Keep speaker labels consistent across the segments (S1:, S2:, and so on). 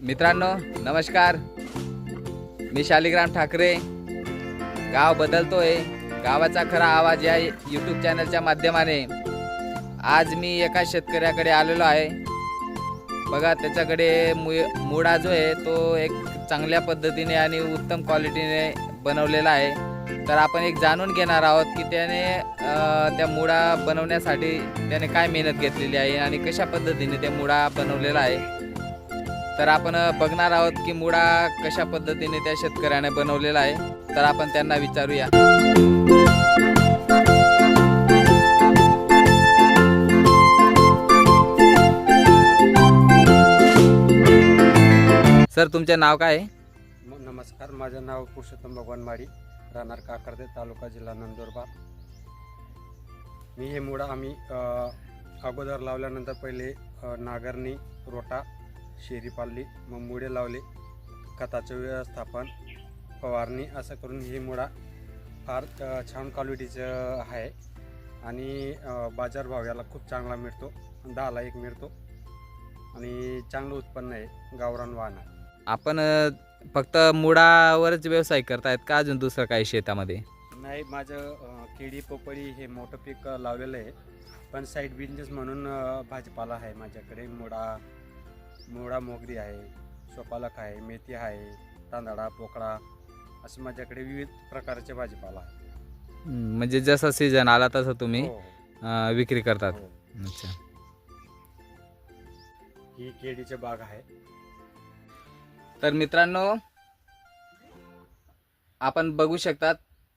S1: मित्रांनो नमस्कार, मी शालिग्राम ठाकरे. गाव बदलतोय, गावाचा खरा आवाज या यूट्यूब चॅनलच्या माध्यमाने आज मी एका शेतकऱ्याकडे आलेलो आहे. बघा, त्याच्याकडे मुळा जो आहे तो एक चांगल्या पद्धतीने आणि उत्तम क्वालिटीने बनवलेला आहे. तर आपण एक जाणून घेणार आहोत की त्याने त्या मुळा बनवण्यासाठी त्याने काय मेहनत घेतलेली आहे आणि कशा पद्धतीने ते मुळा बनवलेला आहे. तर आपण बघणार आहोत की मुळा कशा पद्धतीने त्या शेतकऱ्याने बनवलेला आहे. तर आपण त्यांना विचारूया. सर, तुमचे नाव काय आहे?
S2: नमस्कार, माझं नाव पुरुषोत्तम भगवान माडी, राहणार काकर्दे, तालुका जिल्हा नंदुरबार. मी हे मुळा आम्ही अगोदर लावल्यानंतर पहिले नागरणी, रोटा, शेरी पाळली, मग मुळे लावले, खताचं व्यवस्थापन, फवारणी असं करून हे मुळा फार छान क्वालिटीचं आहे आणि बाजारभाव याला खूप चांगला मिळतो. 10ला 1 मिळतो आणि चांगलं उत्पन्न आहे, गावरान वाहन आहे.
S1: आपण फक्त मुळावरच व्यवसाय करतायत का अजून दुसरं काही शेतामध्ये?
S2: नाही, माझं केळी, पोपळी हे मोठं पीक लावलेलं आहे, पण साईड बिझनेस म्हणून भाजीपाला आहे माझ्याकडे. मुळा मोगरी आहे, शोपालक आहे, मेथी आहे, तांदळा, पोकळा असं माझ्याकडे विविध प्रकारचे भाजीपाला आहे.
S1: म्हणजे जसा सीझन आला तसं तुम्ही
S2: हो.
S1: विक्री करतात.
S2: हो.
S1: अच्छा.
S2: ही केळीची बाग आहे.
S1: तर मित्रांनो, आपण बघू शकतात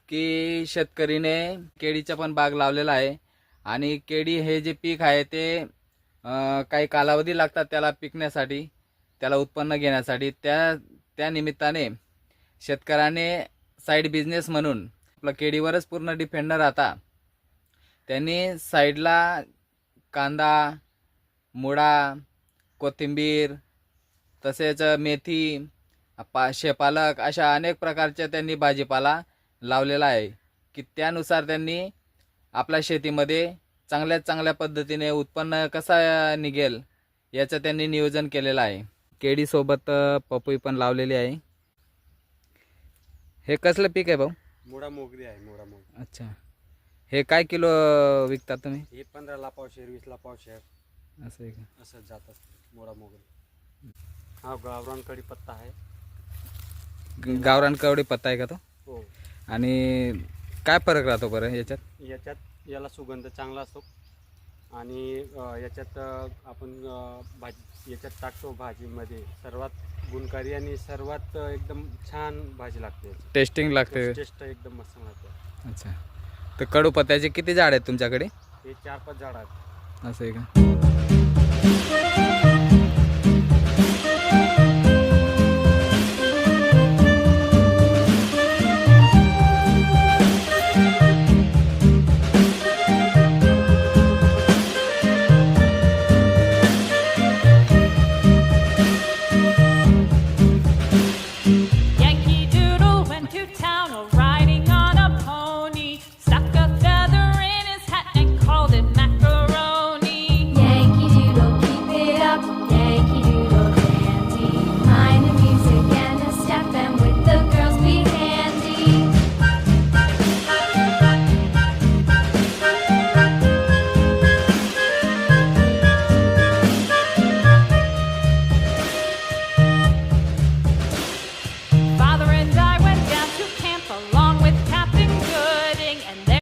S1: की शेतकरीने केळीचा पण बाग लावलेला आहे आणि केळी हे जे पीक आहे ते काही कालावधी लागतात त्याला पिकण्यासाठी, त्याला उत्पन्न घेण्यासाठी. त्या निमित्ताने शेतकऱ्याने साईड बिझनेस म्हणून आपलं केळीवरच पूर्ण डिपेंड न राहता त्यांनी साईडला कांदा, मुळा, कोथिंबीर, तसेच मेथी, शेपालक अशा अनेक प्रकारच्या त्यांनी भाजीपाला लावलेला आहे की त्यानुसार त्यांनी आपल्या शेतीमध्ये चांगल्या पद्धतीने उत्पन्न कसा निघेल याचं त्यांनी नियोजन केलेलं आहे. केळीसोबत पपई पण लावलेली आहे. हे कसलं पीक आहे भाऊ?
S2: मुळा मोगरी आहे, मुळा मोगरी.
S1: अच्छा. हे काय किलो विकतात तुम्ही?
S2: हे 15ला पावशेर, 20ला पावशेर
S1: असं आहे का?
S2: असं जात असतं मुळा मोगरी. हा गावरान कढीपत्ता आहे.
S1: गावरान कवडी पत्ता आहे का तो?
S2: हो.
S1: आणि काय फरक राहतो बरं याच्यात?
S2: याला सुगंध चांगला असतो आणि याच्यात आपण याच्यात टाकतो भाजीमध्ये, सर्वात गुणकारी आणि सर्वात एकदम छान भाजी लागते.
S1: टेस्टिंग लागते.
S2: टेस्ट एकदम मस्त लागते.
S1: अच्छा. तर कडूपत्त्याचे किती झाड आहेत तुमच्याकडे?
S2: हे 4-5 झाड आहेत.
S1: असं आहे का?